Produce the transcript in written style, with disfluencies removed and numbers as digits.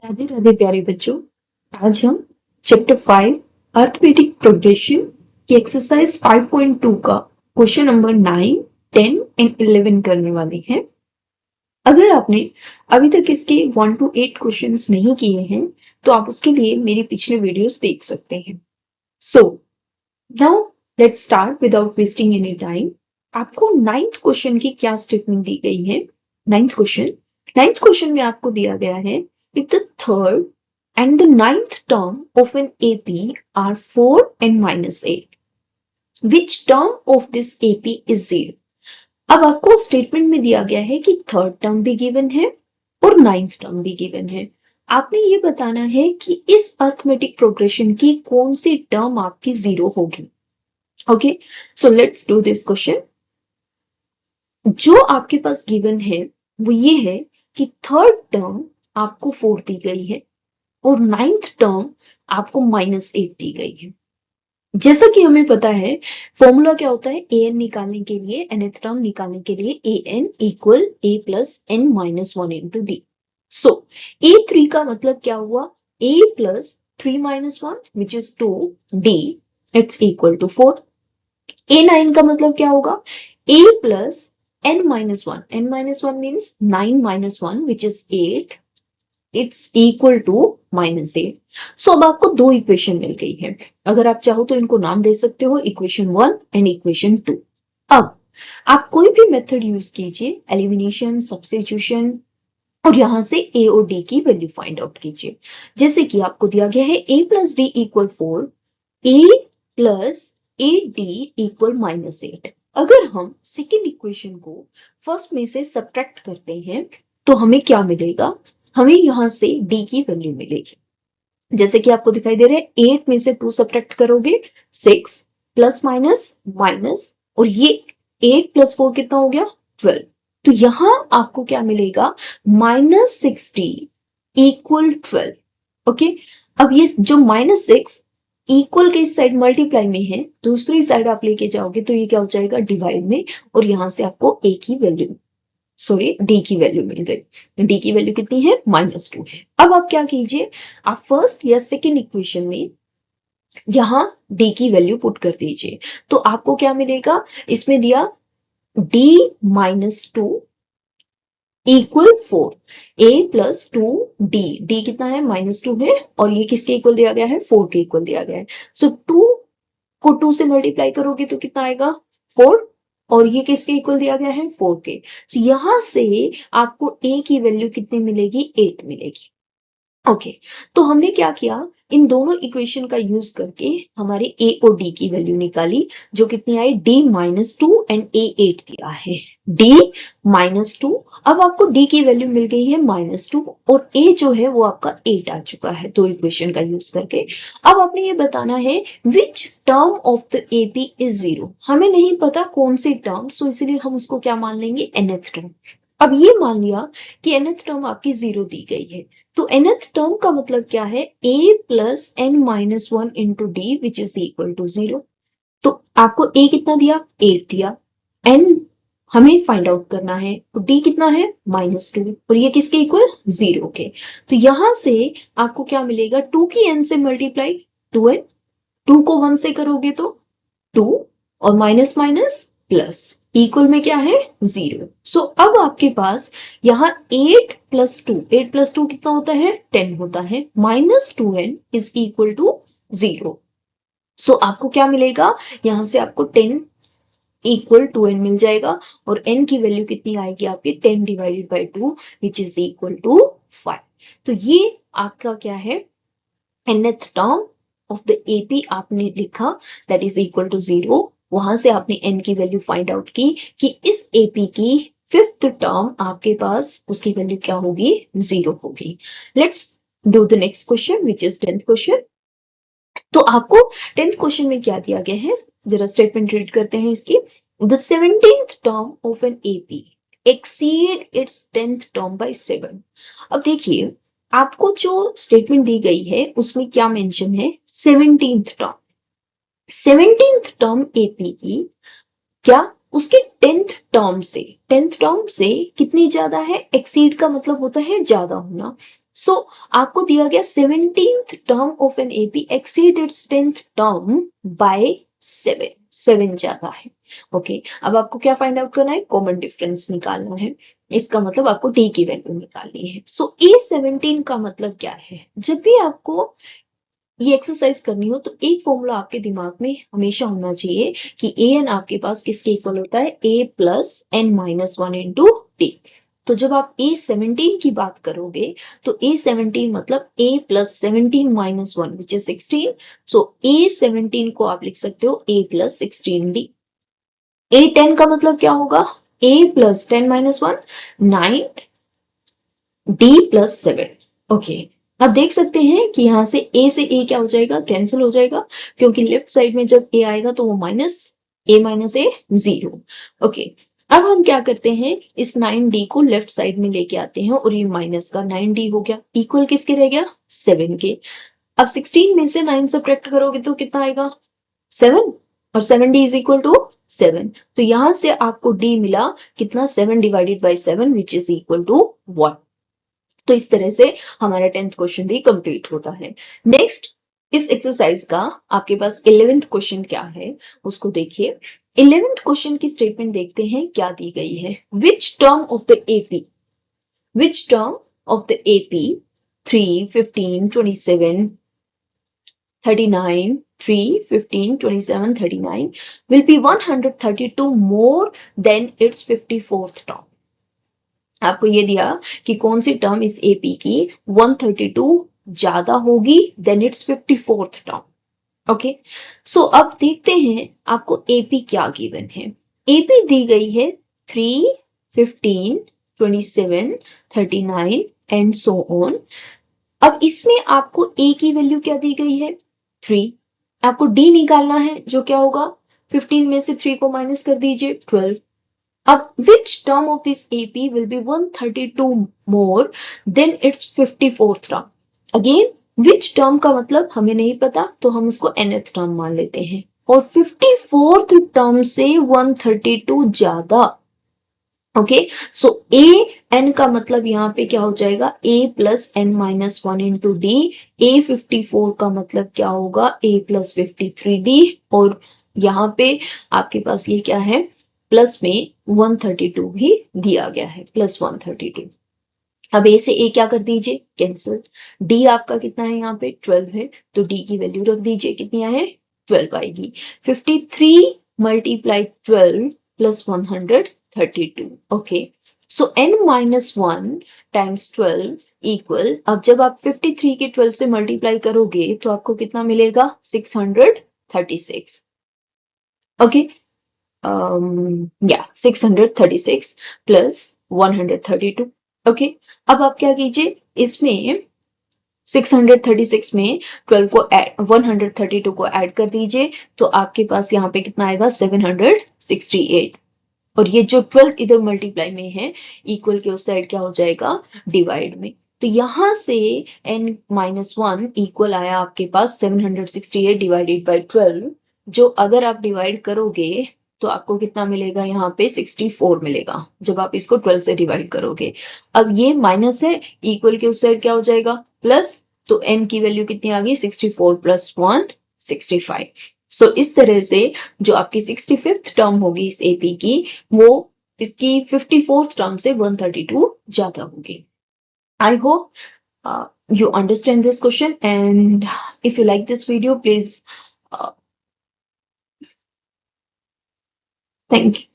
राधे राधे प्यारे बच्चों। आज हम चैप्टर 5 अर्थमेटिक प्रोग्रेशन की एक्सरसाइज 5.2 का क्वेश्चन नंबर 9, 10 एंड 11 करने वाले हैं। अगर आपने अभी तक इसके 1 to 8 क्वेश्चंस नहीं किए हैं तो आप उसके लिए मेरी पिछले वीडियोस देख सकते हैं। So now let's start without wasting any time. आपको 9th क्वेश्चन की क्या स्टेटमेंट दी गई है? 9th क्वेश्चन में आपको दिया गया है, if the third and the 9th term of an AP are 4 and minus 8, which term of this AP is 0? अब आपको स्टेटमेंट में दिया गया है कि थर्ड टर्म भी गिवन है और 9th टर्म भी गिवन है। आपने ये बताना है कि इस अर्थमेटिक प्रोग्रेशन की कौन सी टर्म आपकी 0 होगी। Okay, so let's do this question. जो आपके पास गिवन है वो ये है कि थर्ड टर्म आपको 4 दी गई है और 9th टर्म आपको -8 दी गई है। जैसा कि हमें पता है फॉर्मूला क्या होता है, an निकालने के लिए, nth टर्म निकालने के लिए an equal a plus n minus 1 into D. So a3 का मतलब क्या हुआ, a plus 3 minus 1 which is 2 d it's equal to 4। a9 का मतलब क्या होगा, a plus n minus 1, n minus 1 means 9 minus 1 which is 8, it's equal to -8। सो अब आपको दो इक्वेशन मिल गई है। अगर आप चाहो तो इनको नाम दे सकते हो, इक्वेशन 1 एंड इक्वेशन 2। अब आप कोई भी मेथड यूज कीजिए, एलिमिनेशन, सब्स्टिट्यूशन, और यहां से a और d की वैल्यू फाइंड आउट कीजिए। जैसे कि आपको दिया गया है a plus D equal 4, a plus A D equal -8। अगर हम सेकेंड इक्वेशन को फर्स्ट में से सब्ट्रैक्ट करते हैं तो हमें क्या मिलेगा, हमें यहां से d की वैल्यू मिलेगी। जैसे कि आपको दिखाई दे रहा है 8 में से 2 सब्ट्रैक्ट करोगे 6 प्लस माइनस माइनस, और ये 8 प्लस 4 कितना हो गया 12। तो यहां आपको क्या मिलेगा, -60 इक्वल 12। ओके, अब ये जो -6 इक्वल के इस साइड मल्टीप्लाई में है, दूसरी साइड आप लेके जाओगे तो ये क्या हो जाएगा डिवाइड में, और यहां से आपको a की वैल्यू, सॉरी डी की वैल्यू मिल गई। डी की वैल्यू कितनी है, -2 है। अब आप क्या कीजिए, आप फर्स्ट या सेकेंड इक्वेशन में यहां डी की वैल्यू पुट कर दीजिए। तो आपको क्या मिलेगा, इसमें दिया d -2 equal 4, a plus 2d, d कितना है -2 है, और ये किसके इक्वल दिया गया है, 4 के इक्वल दिया गया है। सो 2 को 2 से मल्टीप्लाई करोगे तो कितना आएगा 4, और ये किसके इक्वल दिया गया है 4 के। तो यहां से आपको a की वैल्यू कितनी मिलेगी, 8 मिलेगी। ओके, तो हमने क्या किया, इन दोनों इक्वेशन का यूज करके हमारे a और d की वैल्यू निकाली, जो कितनी आई, d -2 एंड a 8 दिया है, d -2। अब आपको d की वैल्यू मिल गई है -2 और a जो है वो आपका 8 आ चुका है दो इक्वेशन का यूज करके। अब आपने ये बताना है which term of the AP is 0। हमें नहीं पता कौन सी टर्म, सो इसलिए हम उसको क्या मान लेंगे, nth टर्म। अब ये मान लिया कि nth टर्म आपकी 0 दी गई है, तो nth टर्म का मतलब क्या है, a plus n minus 1 into D which is equal to 0। तो आपको a कितना दिया, 8 दिया, n हमें फाइंड आउट करना है, तो d कितना है -2, और ये किसके इक्वल, 0 के। तो यहां से आपको क्या मिलेगा, 2 की n से मल्टीप्लाई 2n, 2 को 1 से करोगे तो 2, और माइनस माइनस प्लस, इक्वल में क्या है 0। सो अब आपके पास यहां 8 प्लस 2, 8 प्लस 2 कितना होता है 10 होता है, -2n इज इक्वल टू 0। सो आपको क्या मिलेगा, यहां से आपको 10 इक्वल 2n मिल जाएगा, और n की वैल्यू कितनी आएगी आपकी, 10 divided by 2 which is equal to 5। तो ये आपका क्या है, nth term of the AP आपने लिखा, दैट इज इक्वल टू 0। वहां से आपने n की वैल्यू फाइंड आउट की कि इस AP की 5th टर्म आपके पास उसकी वैल्यू क्या होगी, 0 होगी। Let's do the next question which is 10th question. तो आपको 10th क्वेश्चन में क्या दिया गया है, जरा स्टेटमेंट रीड करते हैं इसकी। The 17th term of an AP exceed its 10th term by 7। अब देखिए आपको जो स्टेटमेंट दी गई है उसमें क्या मेंशन है, 17th term. 17th term AP की क्या उसके 10th टर्म से, 10th टर्म से कितनी ज्यादा है, एक्सीड का मतलब होता है ज्यादा होना, सो आपको दिया गया 17th term of an AP exceed its 10th term by 7 ज्यादा है। ओके अब आपको क्या फाइंड आउट करना है, कॉमन डिफरेंस निकालना है। इसका मतलब आपको डी की वैल्यू निकालनी है। सो A17 का मतलब क्या है, जब भी आपको ये एक्सरसाइज करनी हो तो एक फॉर्मूला आपके दिमाग में हमेशा होना चाहिए कि ए एन आपके पास किसके इक्वल होता है, a plus n minus one into t. तो जब आप A17 की बात करोगे तो A17 मतलब A plus 17 minus one which is 16। So A17 को आप लिख सकते हो A प्लस 16D। A10 का मतलब क्या होगा, A plus 10 minus one 9 D plus 7। Okay आप देख सकते हैं कि यहां से A से A क्या हो जाएगा, कैंसिल हो जाएगा, क्योंकि लेफ्ट साइड में जब A आएगा तो वो माइनस A 0। ओके अब हम क्या करते हैं, इस 9D को लेफ्ट साइड में लेके आते हैं और ये माइनस का 9D हो गया, इक्वल किसके रह गया, 7 के। अब 16 में से 9 सब्ट्रैक्ट करोगे तो कितना आएगा, 7, और 7D इज इक्वल टू 7। तो यहां से आपको D मिला कितना, 7 divided by 7 which is equal to 1। तो इस तरह से हमारा 10th क्वेश्चन भी कंप्लीट होता है। नेक्स्ट इस एक्सरसाइज का आपके पास 11th क्वेश्चन क्या है उसको देखिए। 11th क्वेश्चन की स्टेटमेंट देखते हैं क्या दी गई है। Which term of the AP, which term of the AP 3, 15, 27, 39, 3, 15, 27, 39 will be 132 more than its 54th term। आपको ये दिया कि कौन सी टर्म इस एपी की 132 ज्यादा होगी then its 54th term. Okay so अब देखते हैं आपको एपी क्या गिवन है। एपी दी गई है 3, 15, 27, 39 एंड सो ऑन। अब इसमें आपको ए की वैल्यू क्या दी गई है, 3। आपको डी निकालना है जो क्या होगा, 15 में से 3 को माइनस कर दीजिए, 12। अब which term of this AP will be 132 more than its 54th term? Again, which term का मतलब हमें नहीं पता तो हम उसको nth term मान लेते हैं, और 54th term से 132 ज्यादा। ओके सो ए एन का मतलब यहाँ पे क्या हो जाएगा, a plus n minus one into d. A 54 का मतलब क्या होगा, ए प्लस 53D। और यहाँ पे आपके पास ये क्या है, प्लस में 132 भी दिया गया है, प्लस 132। अब ए से ए क्या कर दीजिए, कैंसिल। डी आपका कितना है यहाँ पे 12 है, तो डी की वैल्यू रख दीजिए, कितनी है 12 आएगी। 53 multiply 12 plus 132। Okay so n minus one times 12 equal, अब जब आप 53 के 12 से मल्टीप्लाई करोगे तो आपको कितना मिलेगा, 636। ओके या 636 प्लस 132। ओके अब आप क्या कीजिए, इसमें 636 में 12 को 132 को ऐड कर दीजिए, तो आपके पास यहाँ पे कितना आएगा, 768। और ये जो 12 इधर मल्टीप्लाई में है, इक्वल के उस साइड क्या हो जाएगा, डिवाइड में। तो यहां से n माइनस वन इक्वल आया आपके पास 768 डिवाइडेड बाई 12, जो अगर आप डिवाइड करोगे तो आपको कितना मिलेगा, यहाँ पे 64 मिलेगा जब आप इसको 12 से डिवाइड करोगे। अब ये माइनस है, इक्वल के उस साइड क्या हो जाएगा, प्लस। तो n की वैल्यू कितनी आ गई, 64 प्लस 1 65। सो इस तरह से जो आपकी 65th टर्म होगी इस एपी की, वो इसकी 54th टर्म से 132 ज्यादा होगी। I hope you understand this question, and if you like this video, please uh, thank you.